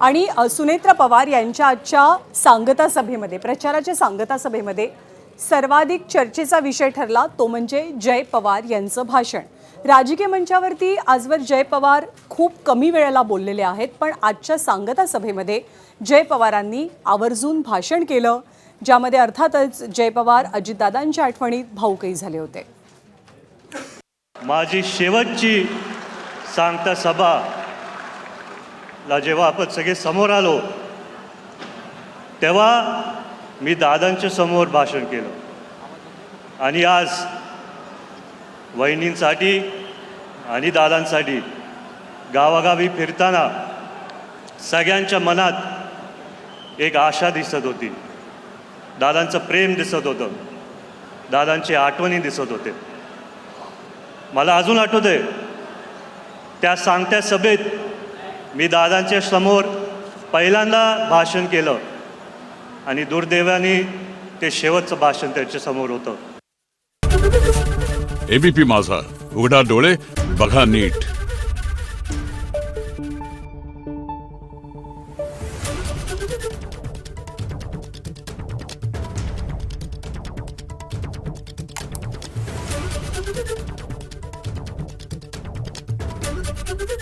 आणि सुनेत्रा पवार यांच्या आजच्या सांगता सभेमध्ये, प्रचाराच्या सांगता सभेमध्ये सर्वाधिक चर्चेचा विषय ठरला तो म्हणजे जय पवार यांचं भाषण। राजकीय मंचावरती आजवर जय पवार खूप कमी वेळेला बोललेले आहेत, पण आजच्या सांगता सभेमध्ये जय पवारांनी आवर्जून भाषण केलं, ज्यामध्ये अर्थातच जय पवार अजितदादांच्या आठवणीत भावुकही झाले होते। माझी शेवटची सांगता सभा ला जेव्हा आपण सगळे समोर आलो तेव्हा मी दादांच्या समोर भाषण केलं आणि आज वहिनींसाठी आणि दादांसाठी गावागावी फिरताना सगळ्यांच्या मनात एक आशा दिसत होती, दादांचं प्रेम दिसत होतं, दादांची आठवणी दिसत होते। मला अजून आठवतंय त्या सांगत्या सभेत मी दादांच्या समोर पहिल्यांदा भाषण केलं आणि दुर्दैवाने ते शेवटचं भाषण त्यांच्या समोर होतं। एबीपी माझा, उघडा डोळे बघा नीट।